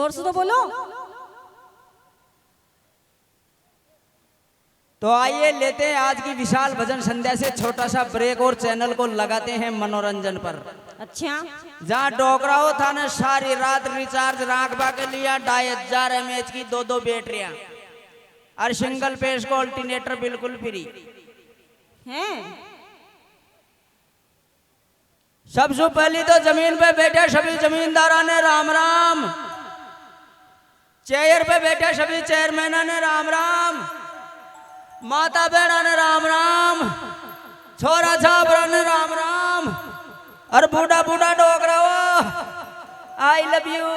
जोर से तो बोलो। तो आइए लेते हैं आज की विशाल भजन संध्या से छोटा सा ब्रेक और चैनल को लगाते हैं मनोरंजन पर। अच्छा, जहाँ डोकराओ था ना सारी रात रिचार्ज राखबा के लिया 2500 mAh की दो बैटरियां और सिंगल पेज को अल्टरनेटर बिल्कुल फ्री हैं? सबसे पहली तो जमीन पे बैठे सभी जमींदारा ने राम राम, चेयर पे बैठे सभी चेयरमैन ने राम राम, माता बहना ने राम राम, छोरा छापरा ने राम राम, और बूढ़ा बूढ़ा डोकरा वो आई लव यू।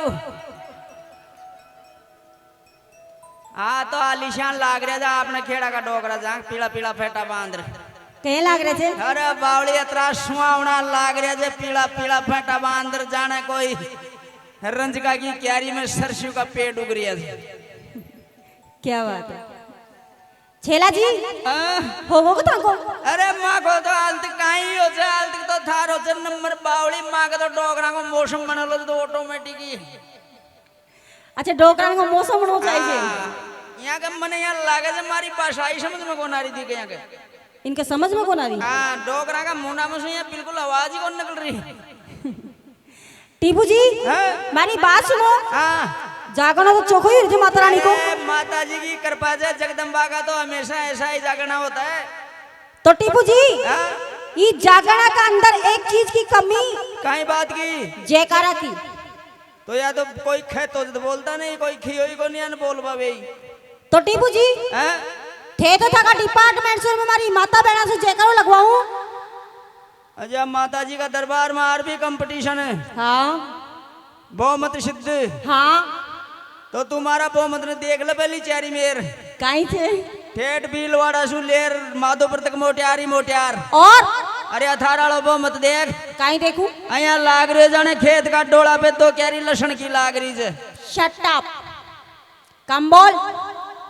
हाँ तो आलिशान लाग रहा था आपने खेड़ा का डोकरा जहाँ पीला पीला फेटा बांध रहे कहीं लाग रहे थे? अरे बावली अतरा सुहावना लाग रहा थे पीला पीला फेटा बांध जाने कोई रंजका की क्यारी में सरसों का पेड़ उग रहा था। क्या बात है छेला जी, हो को ताको? अरे माँ को तो हाल तक कहीं हो जाए, हाल तक तो थार हो जाए नंबर बावली माँ का तो डोकरा को मौसम बना लो तो ऑटोमेटिक ही। अच्छा, डोकरा को मौसम होना चाहिए। यहाँ के मन यहाँ लागे जो हमारी भाषा ही समझ में कौन आ रही थी कि यहाँ के इनके समझ में कौन आ रही? हाँ डोकरा का मुंडा मुझे यहाँ बिल्कुल आवाज ही कौन निकल रही। टीपू जी मेरी बात सुनो। हाँ जागना तो चोखो ही माता रानी को। माता जी की कृपा से जगदम्बा का तो हमेशा ऐसा ही जागना होता है। तो टीपू जी ये जागना का अंदर एक चीज की कमी कहीं बात की जयकारा की। तो या तो कोई खे तो बोलता नहीं, कोई खियो को नहीं बोल पावे। तो टीपू जी थे तो था का डिपार्टमेंट से हमारी माता बहना से जयकारा लगवाऊं। अच्छा माता जी का दरबार में आर भी कंपटीशन है। हाँ बहुमत सिद्ध। हाँ तो तुम्हारा बहुमत ने देख ले पहली चारी मेर कहीं थे ठेठ भीलवाड़ा सुलेर माधोपुर तक मोटियारी मोटियार और अरे 18 बहुमत देख कहीं देखूं। अया लाग रहे जाने खेत का डोला पे तो कैरी लसन की लाग रही है। शट अप कम बोल।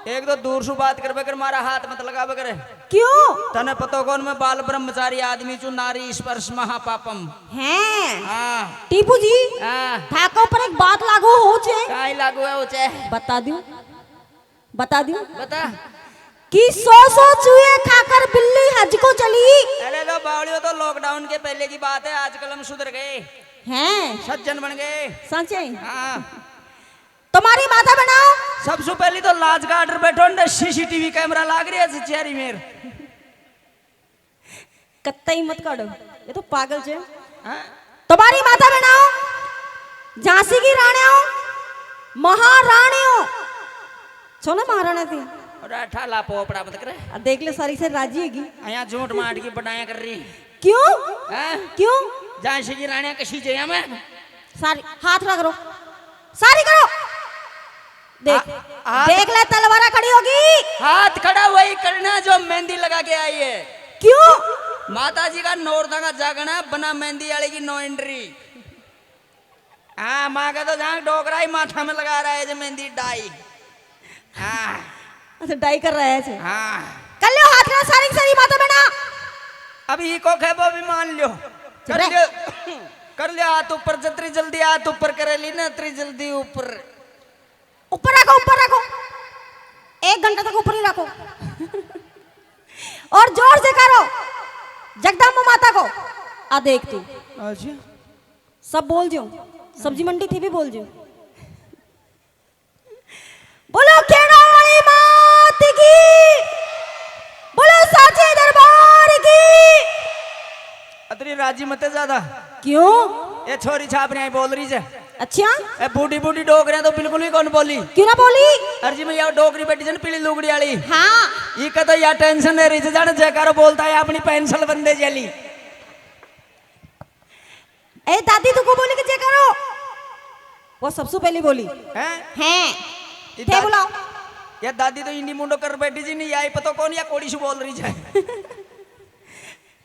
एक तो दूर से बात कर बकर मारा हाथ मत लगा बकर। क्यों? तने पतो कौन मैं बाल ब्रह्मचारी आदमी चु नारी स्पर्श महापापम हैं? हाँ टीपू जी हाँ ठाको पर एक बात लागू हो चे। काई लागू है उचे बता दूं बता दूं बता कि 100 चूहे खाकर बिल्ली हज को चली। अरे लो बावलियो तो लॉकडाउन के पहले की बात है, आजकल हम सुधर गए हैं सज्जन बन गए। सच है? हाँ तुम्हारी माता बनाओ। सबसे पहले तो लाज का ऑर्डर बैठो सीसीटीवी कैमरा लाग रही है चेहरी मेर कत्तई मत काटो, ये तो पागल छे। तुम्हारी माता बनाओ झांसी की रानियों महारानियों सुनो महाराणा थी और ठाला पोपड़ा मत करे। देख ले सारी से राजी हैगी। यहाँ झूठ माट की बढ़ाया कर रही। क्यों? क्यों? झांसी की रानियां कशी चाहिए मैं सारी हाथ रख रो सारी करो। देख देख ले तलवारा खड़ी होगी। हाथ खड़ा वही करना जो मेहंदी लगा के आई है। क्यों? माता जी का नौरता का जागना बना मेहंदी वाले की नो एंट्री। हाँ माँ का तो जहाँ डोकरा ही माथा में लगा रहा है जो मेहंदी डाई। हाँ अच्छा डाई कर रहा है। हाँ कर लो हाथ ना सारी सारी माता बना। अभी को खेबो भी मान लियो कर लियो कर लियो हाथ ऊपर जतरी जल्दी हाथ ऊपर करेली ना तरी जल्दी ऊपर ऊपर रखो 1 घंटा तक ऊपर ही रखो और जोर से करो जगदम्बा माता को। आ देख तू अच्छा सब बोल जो सब्जी मंडी थी भी बोल जो बोलो खेड़ा वाली मात की बोलो साचे दरबार की। अतरी राजी मत ज्यादा। क्यों? ये छोरी छाप रही बोल रही है। अच्छा ए बूढ़ी बूढ़ी डोकरियां तो बिल्कुल भी कौन बोली। क्यों ना बोली? अर्जी में यार डोकरी बैठी जन पीली लुगड़ी वाली। हाँ ये का तो यार टेंशन है रही जाने जयकारो बोलता है अपनी पेंसिल बंदे जली। ए दादी तू को बोली कि जयकारो वो सबसे पहले बोली हैं थे बुलाओ। या दादी तो इंडी मुंडो कर बैठी जी नहीं आई पता कौन या कोड़ी से बोल रही है।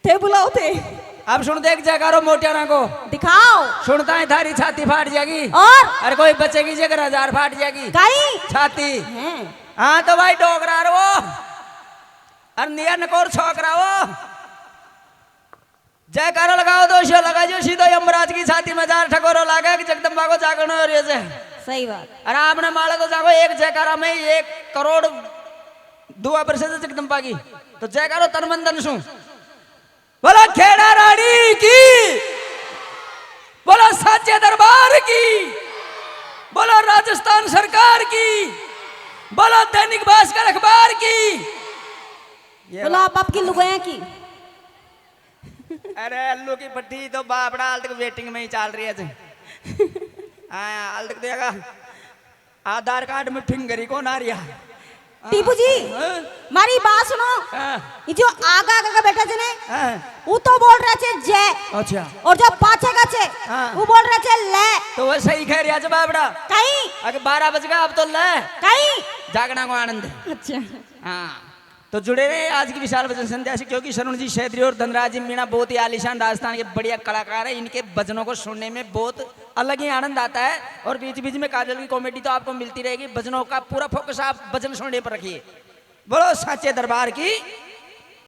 थे बुलाओ थे। अब सुन देख जयकारो मोटियारा को दिखाओ। सुनता है थारी छाती फाट जाएगी और अरे कोई बचेगी जगह 1000 फाट जाएगी कहीं छाती। हैं हाँ तो भाई डोगरा वो अरे निया नकोर छोकरा वो जयकारा लगाओ दोषो लगा जो सीधो यमराज की छाती में 1000 ठकोरो लागा कि जगदम्बा को जागरण हो रही है। सही बात। अरे आपने माला तो जागो एक जयकारा में 1 करोड़ दुआ प्रतिशत जगदम्बा की तो जयकारो तन मन धन सु बोला खेड़ा रानी की, बोला साचे दरबार की, बोला राजस्थान सरकार की, बोला दैनिक भास्कर अखबार की, बोलो आप की लुगाया की। अरे अल्लू की पट्टी तो बापड़ा हाल तक वेटिंग में ही चल रही है। हाँ हाल तक देगा आधार कार्ड में फिंगर ही कौन आ रही है। टीपू जी मारी बात सुनो, ये जो आगा आगा बैठा जने वो तो बोल रहे थे जय, अच्छा, और जो पाछे का छे वो बोल रहे थे ले। तो वो सही कह रहा है बापड़ा। कहीं अगर 12 बज गया अब तो ले कहीं जागना को आनंद। अच्छा हाँ तो जुड़े रहे आज की विशाल भजन संध्या से, क्योंकि शरण जी क्षेत्रीय और धनराज जी मीणा बहुत ही आलीशान राजस्थान के बढ़िया कलाकार है। इनके भजनों को सुनने में बहुत अलग ही आनंद आता है और बीच बीच में काजल की कॉमेडी तो आपको मिलती रहेगी। भजनों का पूरा फोकस आप भजन सुनने पर रखिए। बोलो साचे दरबार की।